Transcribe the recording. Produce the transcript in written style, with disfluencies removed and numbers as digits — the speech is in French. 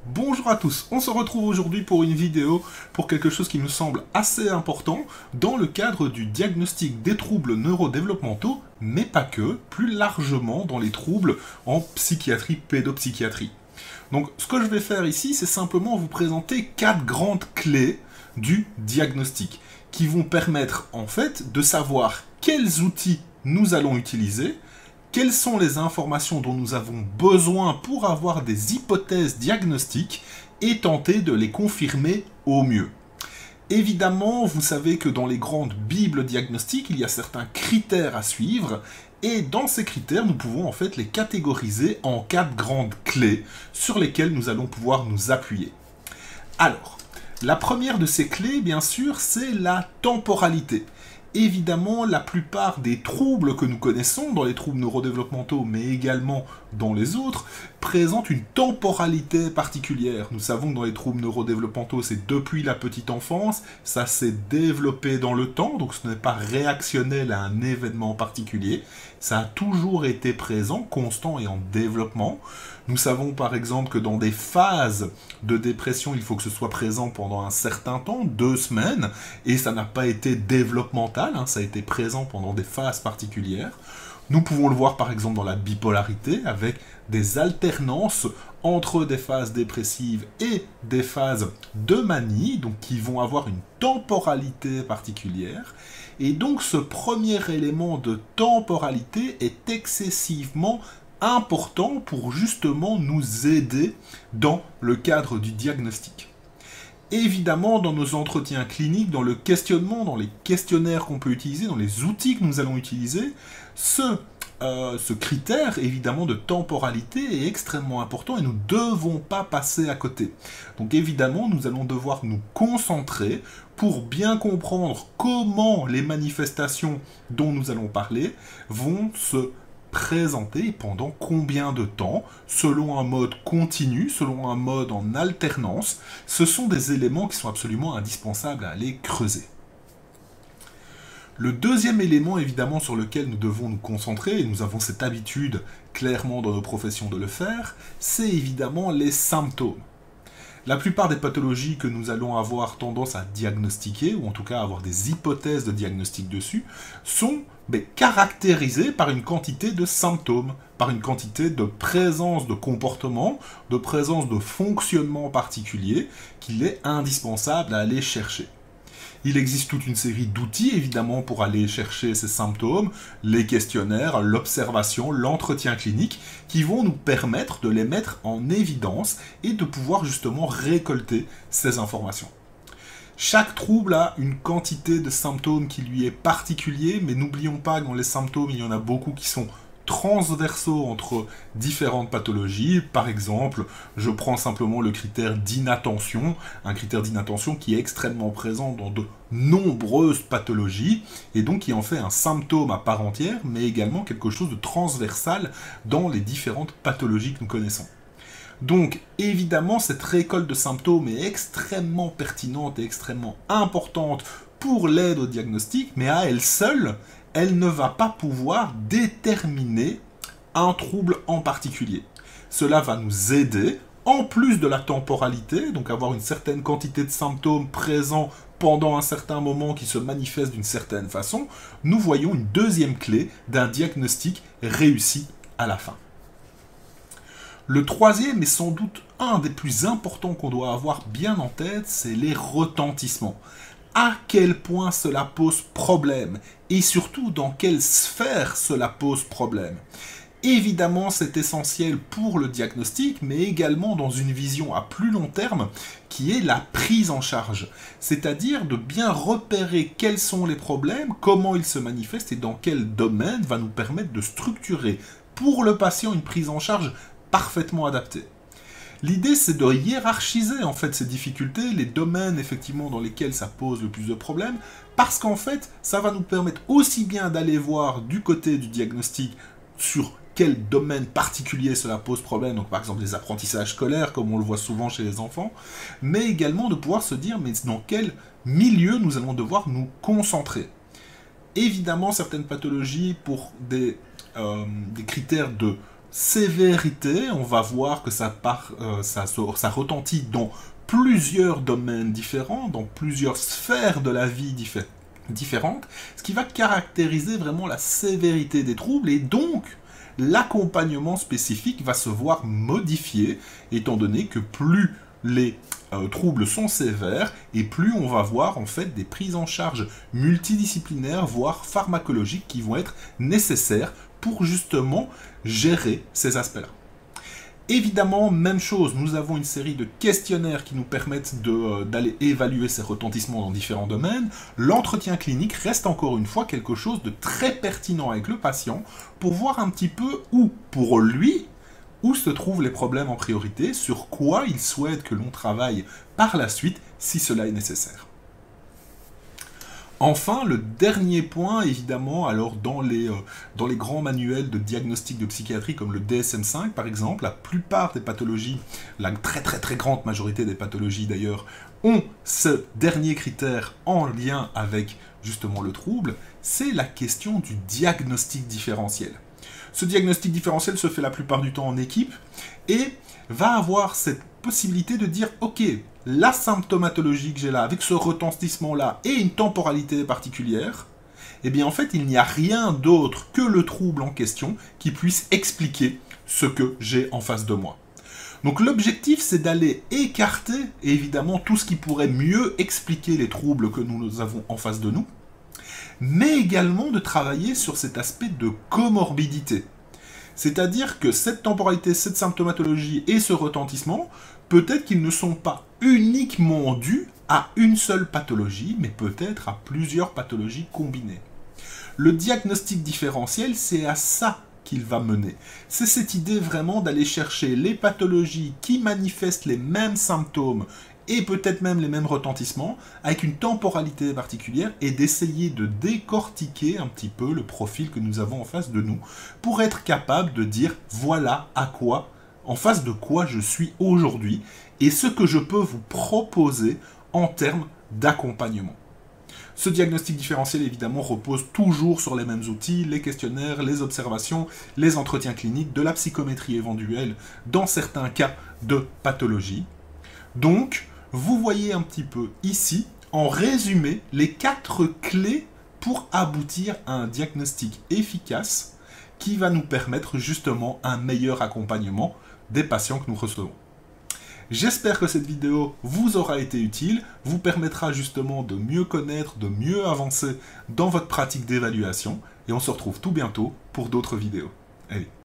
Bonjour à tous, on se retrouve aujourd'hui pour une vidéo pour quelque chose qui me semble assez important dans le cadre du diagnostic des troubles neurodéveloppementaux, mais pas que, plus largement dans les troubles en psychiatrie, pédopsychiatrie. Donc ce que je vais faire ici, c'est simplement vous présenter 4 grandes clés du diagnostic qui vont permettre en fait de savoir quels outils nous allons utiliser, quelles sont les informations dont nous avons besoin pour avoir des hypothèses diagnostiques et tenter de les confirmer au mieux. Évidemment, vous savez que dans les grandes bibles diagnostiques, il y a certains critères à suivre, et dans ces critères, nous pouvons en fait les catégoriser en 4 grandes clés sur lesquelles nous allons pouvoir nous appuyer. Alors, la première de ces clés, bien sûr, c'est la temporalité. Évidemment, la plupart des troubles que nous connaissons, dans les troubles neurodéveloppementaux, mais également dans les autres, présentent une temporalité particulière. Nous savons que dans les troubles neurodéveloppementaux, c'est depuis la petite enfance, ça s'est développé dans le temps, donc ce n'est pas réactionnel à un événement particulier, ça a toujours été présent, constant et en développement. Nous savons par exemple que dans des phases de dépression, il faut que ce soit présent pendant un certain temps, 2 semaines, et ça n'a pas été développemental, ça a été présent pendant des phases particulières. Nous pouvons le voir par exemple dans la bipolarité, avec des alternances entre des phases dépressives et des phases de manie, donc qui vont avoir une temporalité particulière. Et donc ce premier élément de temporalité est excessivement important pour justement nous aider dans le cadre du diagnostic. Évidemment, dans nos entretiens cliniques, dans le questionnement, dans les questionnaires qu'on peut utiliser, dans les outils que nous allons utiliser, ce critère, évidemment, de temporalité est extrêmement important et nous ne devons pas passer à côté. Donc évidemment, nous allons devoir nous concentrer pour bien comprendre comment les manifestations dont nous allons parler vont se présenter pendant combien de temps, selon un mode continu, selon un mode en alternance. Ce sont des éléments qui sont absolument indispensables à aller creuser. Le deuxième élément, évidemment, sur lequel nous devons nous concentrer, et nous avons cette habitude clairement dans nos professions de le faire, c'est évidemment les symptômes. La plupart des pathologies que nous allons avoir tendance à diagnostiquer, ou en tout cas avoir des hypothèses de diagnostic dessus, sont caractérisées par une quantité de symptômes, par une quantité de présence de comportement, de présence de fonctionnement particulier qu'il est indispensable à aller chercher. Il existe toute une série d'outils, évidemment, pour aller chercher ces symptômes, les questionnaires, l'observation, l'entretien clinique, qui vont nous permettre de les mettre en évidence et de pouvoir justement récolter ces informations. Chaque trouble a une quantité de symptômes qui lui est particulier, mais n'oublions pas que dans les symptômes, il y en a beaucoup qui sont transversaux entre différentes pathologies. Par exemple, je prends simplement le critère d'inattention, un critère d'inattention qui est extrêmement présent dans de nombreuses pathologies, et donc qui en fait un symptôme à part entière, mais également quelque chose de transversal dans les différentes pathologies que nous connaissons. Donc, évidemment, cette récolte de symptômes est extrêmement pertinente et extrêmement importante pour l'aide au diagnostic, mais à elle seule, elle ne va pas pouvoir déterminer un trouble en particulier. Cela va nous aider, en plus de la temporalité, donc avoir une certaine quantité de symptômes présents pendant un certain moment qui se manifestent d'une certaine façon, nous voyons une deuxième clé d'un diagnostic réussi à la fin. Le troisième, et sans doute un des plus importants qu'on doit avoir bien en tête, c'est les retentissements. À quel point cela pose problème, et surtout dans quelle sphère cela pose problème. Évidemment, c'est essentiel pour le diagnostic, mais également dans une vision à plus long terme, qui est la prise en charge. C'est-à-dire de bien repérer quels sont les problèmes, comment ils se manifestent et dans quel domaine va nous permettre de structurer pour le patient une prise en charge parfaitement adaptée. L'idée, c'est de hiérarchiser en fait ces difficultés, les domaines effectivement dans lesquels ça pose le plus de problèmes, parce qu'en fait, ça va nous permettre aussi bien d'aller voir du côté du diagnostic sur quel domaine particulier cela pose problème, donc par exemple les apprentissages scolaires, comme on le voit souvent chez les enfants, mais également de pouvoir se dire, mais dans quel milieu nous allons devoir nous concentrer. Évidemment, certaines pathologies, pour des critères de sévérité, on va voir que ça retentit dans plusieurs domaines différents, dans plusieurs sphères de la vie différentes, ce qui va caractériser vraiment la sévérité des troubles, et donc l'accompagnement spécifique va se voir modifié, étant donné que plus les troubles sont sévères, et plus on va voir en fait des prises en charge multidisciplinaires, voire pharmacologiques, qui vont être nécessaires pour justement gérer ces aspects-là. Évidemment, même chose, nous avons une série de questionnaires qui nous permettent d'aller évaluer ces retentissements dans différents domaines. L'entretien clinique reste encore une fois quelque chose de très pertinent avec le patient pour voir un petit peu où, pour lui, où se trouvent les problèmes en priorité, sur quoi il souhaite que l'on travaille par la suite si cela est nécessaire. Enfin, le dernier point, évidemment, alors dans les grands manuels de diagnostic de psychiatrie, comme le DSM-5 par exemple, la plupart des pathologies, la très grande majorité des pathologies d'ailleurs, ont ce dernier critère en lien avec justement le trouble, c'est la question du diagnostic différentiel. Ce diagnostic différentiel se fait la plupart du temps en équipe et va avoir cette possibilité de dire « Ok, la symptomatologie que j'ai là, avec ce retentissement-là et une temporalité particulière, eh bien en fait, il n'y a rien d'autre que le trouble en question qui puisse expliquer ce que j'ai en face de moi. » Donc l'objectif, c'est d'aller écarter, évidemment, tout ce qui pourrait mieux expliquer les troubles que nous avons en face de nous, mais également de travailler sur cet aspect de comorbidité. C'est-à-dire que cette temporalité, cette symptomatologie et ce retentissement, peut-être qu'ils ne sont pas uniquement dus à une seule pathologie, mais peut-être à plusieurs pathologies combinées. Le diagnostic différentiel, c'est à ça qu'il va mener. C'est cette idée vraiment d'aller chercher les pathologies qui manifestent les mêmes symptômes et peut-être même les mêmes retentissements, avec une temporalité particulière, et d'essayer de décortiquer un petit peu le profil que nous avons en face de nous, pour être capable de dire voilà à quoi, en face de quoi je suis aujourd'hui, et ce que je peux vous proposer en termes d'accompagnement. Ce diagnostic différentiel, évidemment, repose toujours sur les mêmes outils, les questionnaires, les observations, les entretiens cliniques, de la psychométrie éventuelle, dans certains cas de pathologie. Donc, vous voyez un petit peu ici, en résumé, les 4 clés pour aboutir à un diagnostic efficace qui va nous permettre justement un meilleur accompagnement des patients que nous recevons. J'espère que cette vidéo vous aura été utile, vous permettra justement de mieux connaître, de mieux avancer dans votre pratique d'évaluation, et on se retrouve tout bientôt pour d'autres vidéos. Allez.